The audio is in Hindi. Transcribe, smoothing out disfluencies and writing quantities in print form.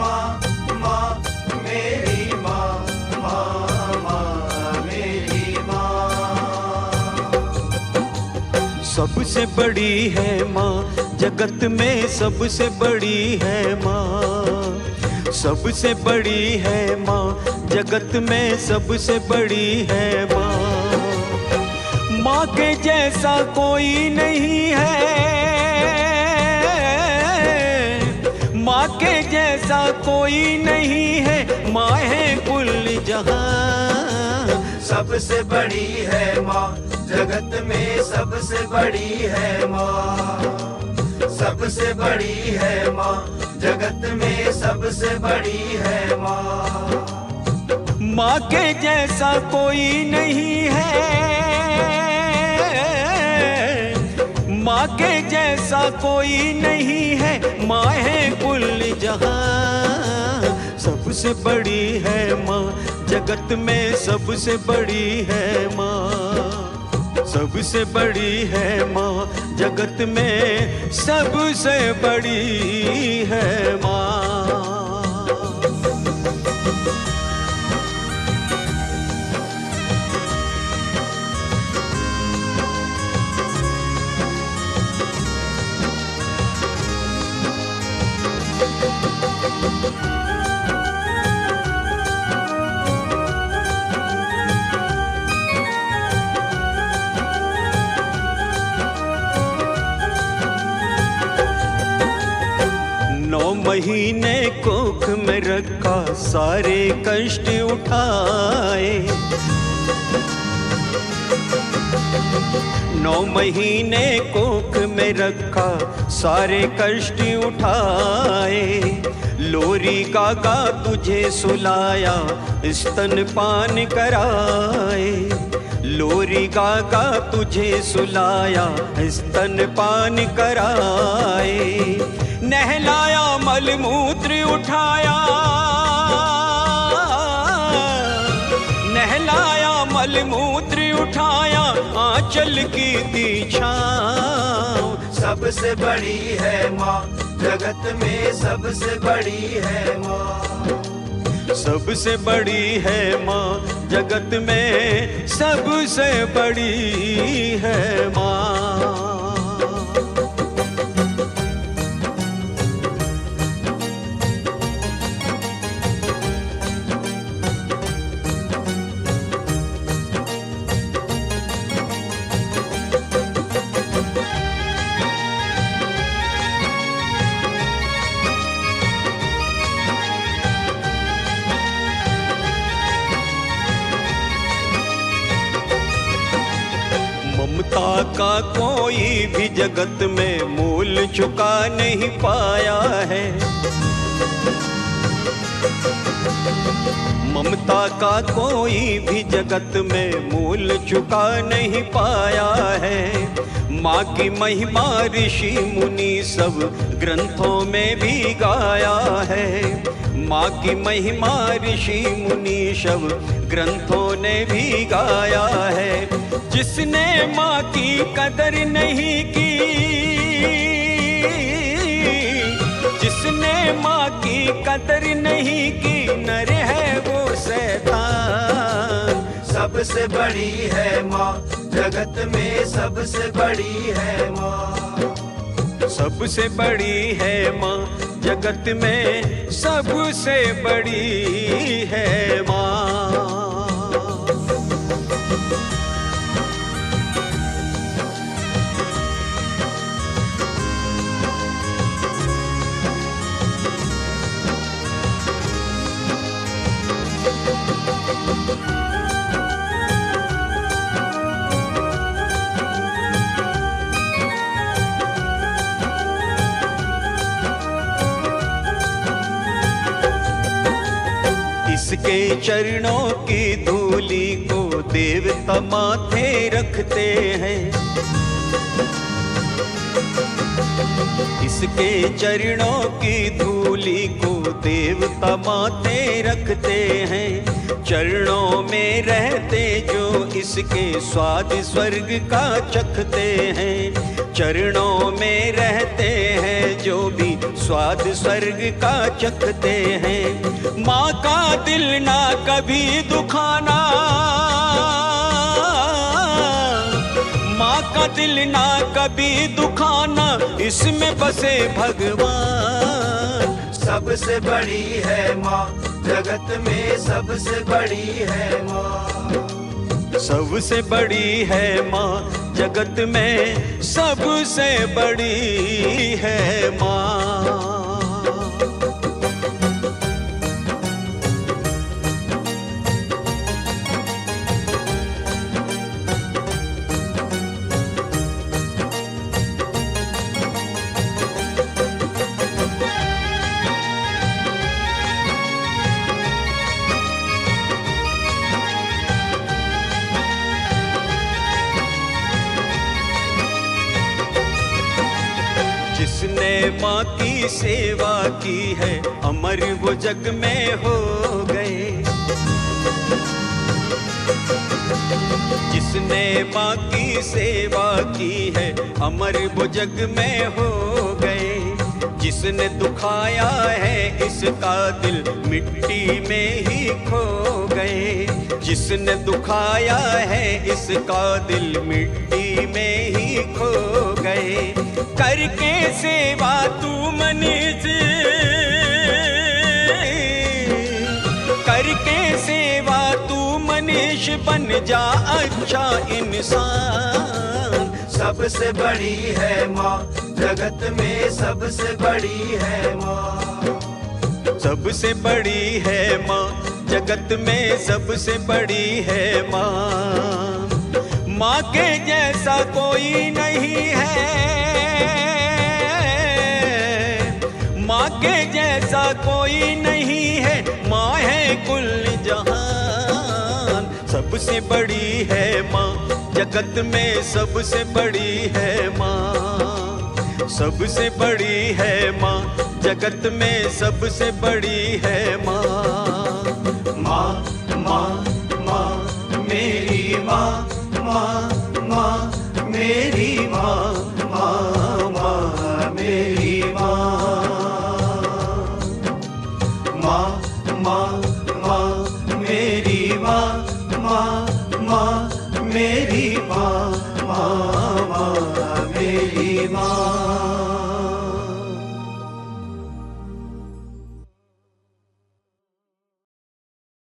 माँ माँ मेरी माँ, माँ माँ मेरी माँ। सबसे बड़ी है माँ, जगत में सबसे बड़ी है माँ। सबसे बड़ी है माँ, जगत में सबसे बड़ी है माँ। माँ के जैसा कोई नहीं है, माँ के जैसा कोई नहीं है। माँ है कुल जहां। सबसे बड़ी है माँ, जगत में सबसे बड़ी है माँ। सबसे बड़ी है माँ, जगत में सबसे बड़ी है माँ। माँ के जैसा कोई नहीं है, माँ के जैसा कोई नहीं है। माँ है कुल जहां। सबसे बड़ी है माँ, जगत में सबसे बड़ी है माँ। सबसे बड़ी है माँ, जगत में सबसे बड़ी है माँ। महीने कोख में रखा, सारे कष्ट उठाए। 9 महीने कोख में रखा, सारे कष्ट उठाए। लोरी गागा तुझे सुलाया, स्तनपान कराए। लोरी गागा तुझे सुलाया, स्तनपान कराए। नहलाया मलमूत्र उठाया, नहलाया मलमूत्र उठाया। आंचल की दी छाँव। सबसे बड़ी है माँ, जगत में सबसे बड़ी है माँ। सबसे बड़ी है माँ, जगत में सबसे बड़ी है माँ। ममता का कोई भी जगत में मूल चुका नहीं पाया है। ममता का कोई भी जगत में मूल चुका नहीं पाया है। माँ की महिमा ऋषि मुनि सब ग्रंथों में भी गाया है। माँ की महिमा ऋषि मुनि सब ग्रंथों ने भी गाया है। जिसने माँ की कदर नहीं की, जिसने माँ की कदर नहीं की, नर है वो शैतान। सबसे बड़ी है माँ, जगत में सबसे बड़ी है माँ। सबसे बड़ी है माँ, जगत में सबसे बड़ी है माँ। इसके चरणों की धूली को देवता माथे रखते हैं। इसके चरणों की धूली को देवता माथे रखते हैं। चरणों में रहते जो इसके स्वाद स्वर्ग का चखते हैं। चरणों में रहते हैं जो भी स्वाद स्वर्ग का चखते हैं। माँ का दिल ना कभी दुखाना, माँ का दिल ना कभी दुखाना, इसमें बसे भगवान। सबसे बड़ी है माँ, जगत में सबसे बड़ी है माँ। सबसे बड़ी है माँ, जगत में सबसे बड़ी है माँ। जिसने माँ की सेवा की है, अमर वो जग में हो गए। जिसने माँ की सेवा की है, अमर वो जग में हो गए। जिसने दुखाया है इसका दिल, मिट्टी में ही खो गए। जिसने दुखाया है इसका दिल, मिट्टी में ही खो गए। करके सेवा तू मनीष, करके सेवा तू मनीष, बन जा अच्छा इंसान। सबसे बड़ी है माँ, जगत में सबसे बड़ी है माँ। सबसे बड़ी है माँ, जगत में सबसे बड़ी है माँ। माँ के जैसा कोई नहीं है, माँ के जैसा कोई नहीं है। माँ है कुल जहान। सबसे बड़ी है माँ, जगत में सबसे बड़ी है माँ। सबसे बड़ी है माँ, जगत में सबसे बड़ी है माँ। माँ माँ माँ मेरी माँ, माँ माँ मेरी माँ, माँ माँ मेरी माँ। माँ माँ माँ मेरी माँ, माँ माँ मेरी माँ, माँ माँ मेरी माँ।